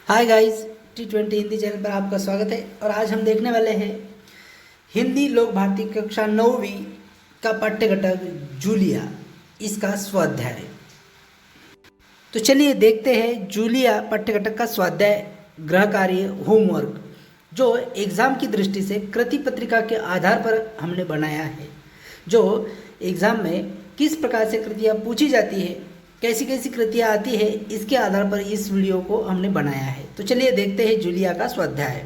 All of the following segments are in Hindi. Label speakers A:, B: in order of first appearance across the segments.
A: Hi guys, T20 Hindi channel पर आपका स्वागत है। और आज हम देखने वाले हैं हिंदी लोक भारती कक्षा 9वीं का पाठ्य घटक जूलिया, इसका स्वाध्याय। तो चलिए देखते हैं जूलिया पाठ्य घटक का स्वाध्याय गृह कार्य होमवर्क, जो एग्ज़ाम की दृष्टि से कृति पत्रिका के आधार पर हमने बनाया है। जो एग्ज़ाम में किस प्रकार से कृतियाँ पूछी जाती है, कैसी कैसी कृतियाँ आती है, इसके आधार पर इस वीडियो को हमने बनाया है। तो चलिए देखते हैं जूलिया का स्वाध्याय।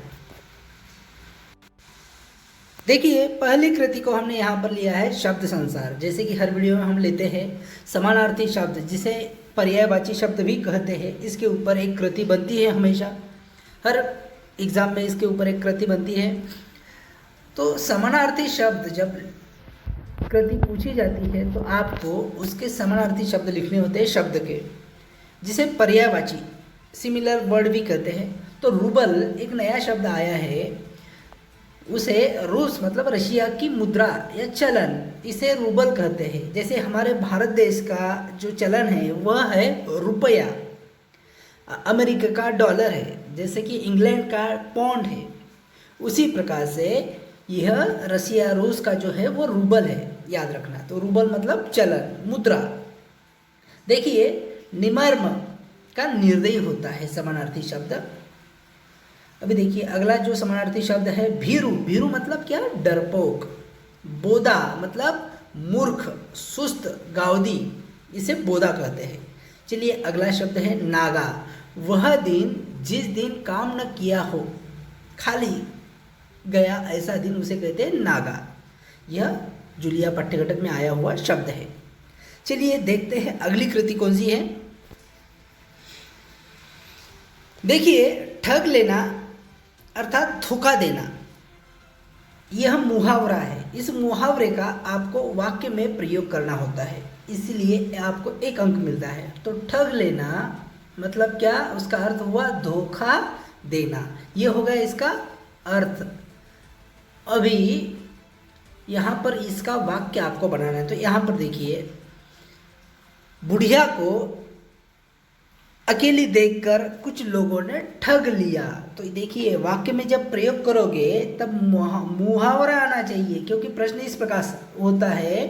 A: देखिए, पहली कृति को हमने यहाँ पर लिया है शब्द संसार। जैसे कि हर वीडियो में हम लेते हैं समानार्थी शब्द, जिसे पर्यायवाची शब्द भी कहते हैं, इसके ऊपर एक कृति बनती है। हमेशा हर एग्ज़ाम में इसके ऊपर एक कृति बनती है। तो समानार्थी शब्द जब कृति पूछी जाती है तो आपको उसके समानार्थी शब्द लिखने होते हैं शब्द के, जिसे पर्यायवाची सिमिलर वर्ड भी कहते हैं। तो रूबल एक नया शब्द आया है, उसे रूस मतलब रशिया की मुद्रा या चलन, इसे रूबल कहते हैं। जैसे हमारे भारत देश का जो चलन है वह है रुपया, अमेरिका का डॉलर है, जैसे कि इंग्लैंड का पौंड है। उसी प्रकार से यह रसिया रूस का जो है वो रूबल है, याद रखना। तो रूबल मतलब चलन, मुद्रा। देखिए, निमर्म का निर्दयी होता है समानार्थी शब्द। अभी देखिए अगला जो समानार्थी शब्द है भीरू। भीरू मतलब क्या? डरपोक। बोदा मतलब मूर्ख, सुस्त, गाउदी, इसे बोदा कहते हैं। चलिए अगला शब्द है नागा। वह दिन जिस दिन काम न किया हो, खाली गया ऐसा दिन, उसे कहते हैं नागा। यह जूलिया पाठ्यघटक में आया हुआ शब्द है। चलिए देखते हैं अगली कृति कौन सी है। देखिए, ठग लेना अर्थात धोखा देना, यह मुहावरा है। इस मुहावरे का आपको वाक्य में प्रयोग करना होता है, इसलिए आपको 1 अंक मिलता है। तो ठग लेना मतलब क्या? उसका अर्थ हुआ धोखा देना। यह होगा इसका अर्थ। अभी यहाँ पर इसका वाक्य आपको बनाना है। तो यहाँ पर देखिए, बुढ़िया को अकेली देखकर कुछ लोगों ने ठग लिया। तो देखिए वाक्य में जब प्रयोग करोगे तब मुहावरा आना चाहिए, क्योंकि प्रश्न इस प्रकार होता है,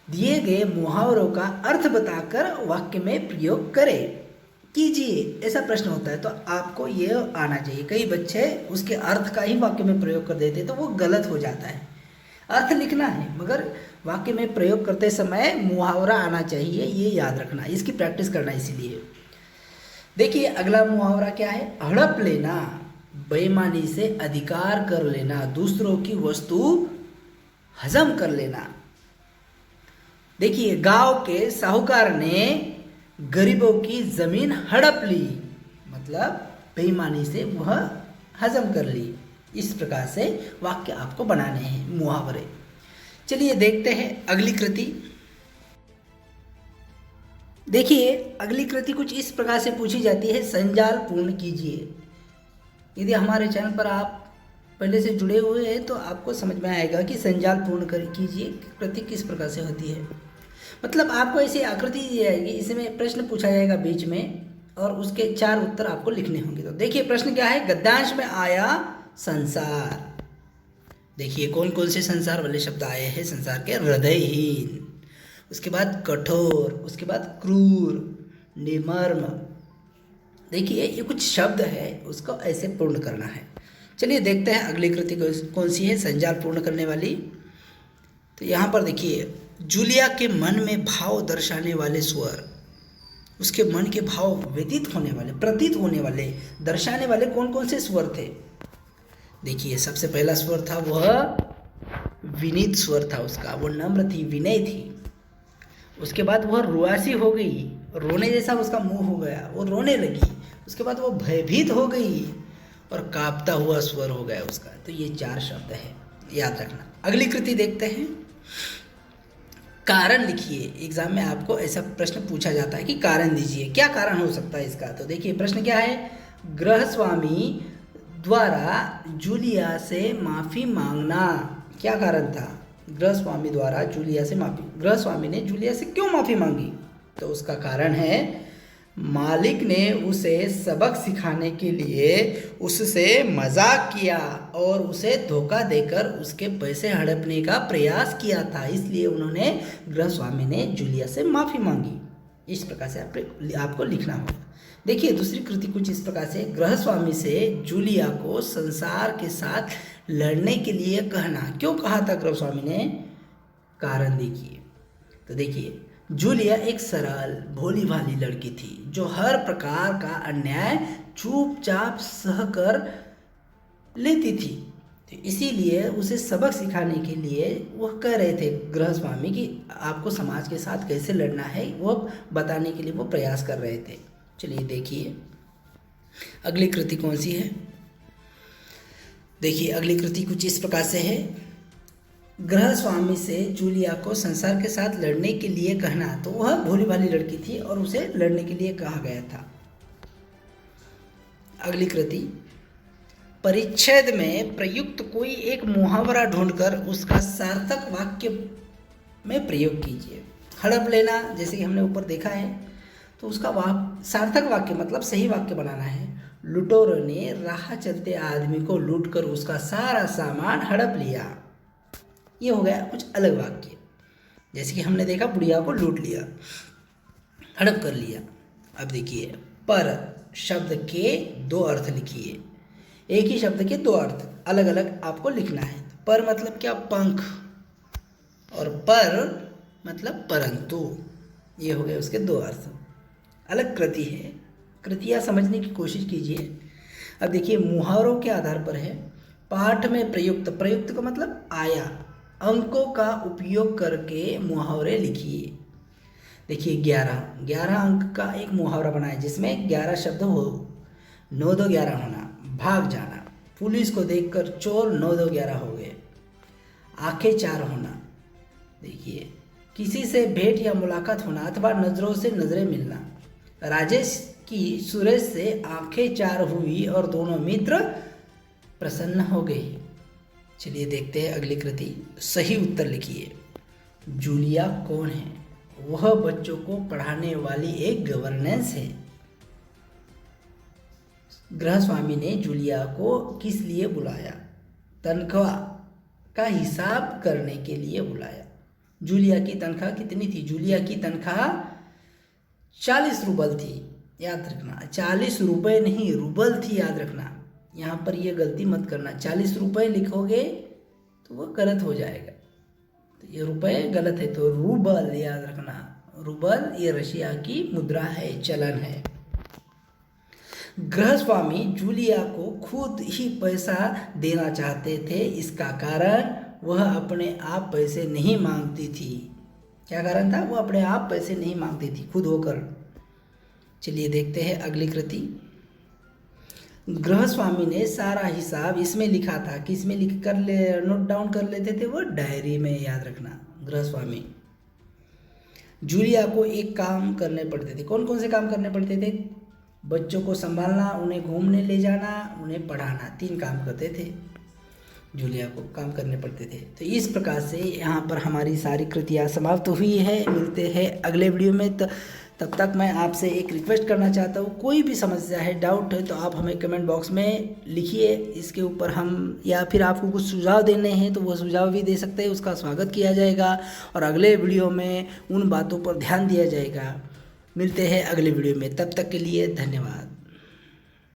A: दिए गए मुहावरों का अर्थ बताकर वाक्य में प्रयोग करें कीजिए, ऐसा प्रश्न होता है। तो आपको ये आना चाहिए। कई बच्चे उसके अर्थ का ही वाक्य में प्रयोग कर देते हैं, तो वो गलत हो जाता है। अर्थ लिखना है मगर वाक्य में प्रयोग करते समय मुहावरा आना चाहिए, ये याद रखना, इसकी प्रैक्टिस करना। इसीलिए देखिए अगला मुहावरा क्या है? हड़प लेना, बेईमानी से अधिकार कर लेना, दूसरों की वस्तु हजम कर लेना। देखिए, गांव के साहूकार ने गरीबों की जमीन हड़प ली, मतलब बेईमानी से वह हजम कर ली। इस प्रकार से वाक्य आपको बनाने हैं, मुहावरे। चलिए देखते हैं अगली कृति। देखिए अगली कृति कुछ इस प्रकार से पूछी जाती है, संजाल पूर्ण कीजिए। यदि हमारे चैनल पर आप पहले से जुड़े हुए हैं तो आपको समझ में आएगा कि संजाल पूर्ण कीजिए कृति किस प्रकार से होती है। मतलब आपको ऐसी आकृति दी जाएगी, इसमें प्रश्न पूछा जाएगा बीच में, और उसके 4 उत्तर आपको लिखने होंगे। तो देखिए प्रश्न क्या है? गद्यांश में आया संसार। देखिए कौन कौन से संसार वाले शब्द आए हैं संसार के? हृदयहीन, उसके बाद कठोर, उसके बाद क्रूर, निमर्म। देखिए ये कुछ शब्द है, उसको ऐसे पूर्ण करना है। चलिए देखते हैं अगली कृति कौन सी है संजाल पूर्ण करने वाली। तो यहाँ पर देखिए, जूलिया के मन में भाव दर्शाने वाले स्वर, उसके मन के भाव व्यतीत होने वाले, प्रतीत होने वाले, दर्शाने वाले कौन कौन से स्वर थे? देखिए सबसे पहला स्वर था वह विनीत स्वर था उसका, वो नम्र थी, विनय थी। उसके बाद वह रुआसी हो गई, रोने जैसा उसका मुंह हो गया, वो रोने लगी। उसके बाद वो भयभीत हो गई और कांपता हुआ स्वर हो गया उसका। तो ये 4 शब्द है, याद रखना। अगली कृति देखते हैं। कारण लिखिए। एग्जाम में आपको ऐसा प्रश्न पूछा जाता है कि कारण दीजिए, क्या कारण हो सकता है इसका। तो देखिए प्रश्न क्या है? गृहस्वामी द्वारा जूलिया से माफ़ी मांगना। क्या कारण था? गृहस्वामी द्वारा जूलिया से माफ़ी। गृहस्वामी ने जूलिया से क्यों माफ़ी मांगी? तो उसका कारण है मालिक ने उसे सबक सिखाने के लिए उससे मजाक किया और उसे धोखा देकर उसके पैसे हड़पने का प्रयास किया था, इसलिए उन्होंने गृहस्वामी ने जूलिया से माफ़ी मांगी। इस प्रकार से आपको लिखना होगा। देखिए दूसरी कृति कुछ इस प्रकार से, गृहस्वामी से जूलिया को संसार के साथ लड़ने के लिए कहना। क्यों कहा था गृहस्वामी ने? कारण देखिए। तो देखिए, जूलिया एक सरल भोली भाली लड़की थी जो हर प्रकार का अन्याय चुपचाप सहकर लेती थी। तो इसीलिए उसे सबक सिखाने के लिए वह कह रहे थे गृहस्वामी कि आपको समाज के साथ कैसे लड़ना है, वो बताने के लिए वो प्रयास कर रहे थे। चलिए देखिए अगली कृति कौन सी है। देखिए अगली कृति कुछ इस प्रकार से है, गृहस्वामी से जूलिया को संसार के साथ लड़ने के लिए कहना। तो वह भोली भाली लड़की थी और उसे लड़ने के लिए कहा गया था। अगली कृति, परिच्छेद में प्रयुक्त कोई एक मुहावरा ढूंढकर उसका सार्थक वाक्य में प्रयोग कीजिए। हड़प लेना जैसे कि हमने ऊपर देखा है, तो उसका सार्थक वाक्य मतलब सही वाक्य बनाना है। लुटेरों ने राह चलते आदमी को लूटकर उसका सारा सामान हड़प लिया। ये हो गया कुछ अलग वाक्य। जैसे कि हमने देखा बुढ़िया को लूट लिया, हड़प कर लिया। अब देखिए, पर शब्द के दो अर्थ लिखिए। एक ही शब्द के दो अर्थ अलग अलग आपको लिखना है। पर मतलब क्या? पंख। और पर मतलब परंतु। ये हो गए उसके दो अर्थ। अलग कृति है, कृतियाँ समझने की कोशिश कीजिए। अब देखिए मुहावरों के आधार पर है। पाठ में प्रयुक्त, प्रयुक्त का मतलब आया, अंकों का उपयोग करके मुहावरे लिखिए। देखिए 11 अंक का एक मुहावरा बनाए जिसमें 11 शब्द हो। 9 2 11 होना, भाग जाना, पुलिस को देखकर चोर 9 2 11 हो गए। आंखें 4 होना, देखिए किसी से भेंट या मुलाकात होना अथवा नज़रों से नज़रें मिलना। राजेश की सुरेश से आंखें 4 हुई और दोनों मित्र प्रसन्न हो गए। चलिए देखते हैं अगली कृति। सही उत्तर लिखिए। जूलिया कौन है? वह बच्चों को पढ़ाने वाली एक गवर्नेंस है। गृहस्वामी ने जूलिया को किस लिए बुलाया? तनख्वाह का हिसाब करने के लिए बुलाया। जूलिया की तनख्वाह कितनी थी? जूलिया की तनख्वाह 40 रूबल थी, याद रखना। 40 रुपये नहीं, रूबल थी, याद रखना। यहाँ पर ये गलती मत करना, 40 रुपये लिखोगे तो वो गलत हो जाएगा। तो ये रुपये गलत है, तो रूबल याद रखना। रूबल ये रशिया की मुद्रा है, चलन है। गृहस्वामी जूलिया को खुद ही पैसा देना चाहते थे। इसका कारण वह अपने आप पैसे नहीं मांगती थी। क्या कारण था? वो अपने आप पैसे नहीं मांगती थी, खुद होकर। चलिए देखते हैं अगली कृति। गृहस्वामी ने सारा हिसाब इसमें लिखा था। किस में लिख कर नोट डाउन कर लेते थे? वो डायरी में, याद रखना। गृहस्वामी जूलिया को एक काम करने पड़ते थे। कौन कौन से काम करने पड़ते थे? बच्चों को संभालना, उन्हें घूमने ले जाना, उन्हें पढ़ाना। 3 काम करते थे, जूलिया को काम करने पड़ते थे। तो इस प्रकार से यहाँ पर हमारी सारी कृतियाँ समाप्त हुई है। मिलते हैं अगले वीडियो में। तब तक मैं आपसे एक रिक्वेस्ट करना चाहता हूँ, कोई भी समस्या है, डाउट है, तो आप हमें कमेंट बॉक्स में लिखिए। इसके ऊपर हम, या फिर आपको कुछ सुझाव देने हैं तो वो सुझाव भी दे सकते हैं, उसका स्वागत किया जाएगा और अगले वीडियो में उन बातों पर ध्यान दिया जाएगा। मिलते हैं अगले वीडियो में, तब तक के लिए धन्यवाद।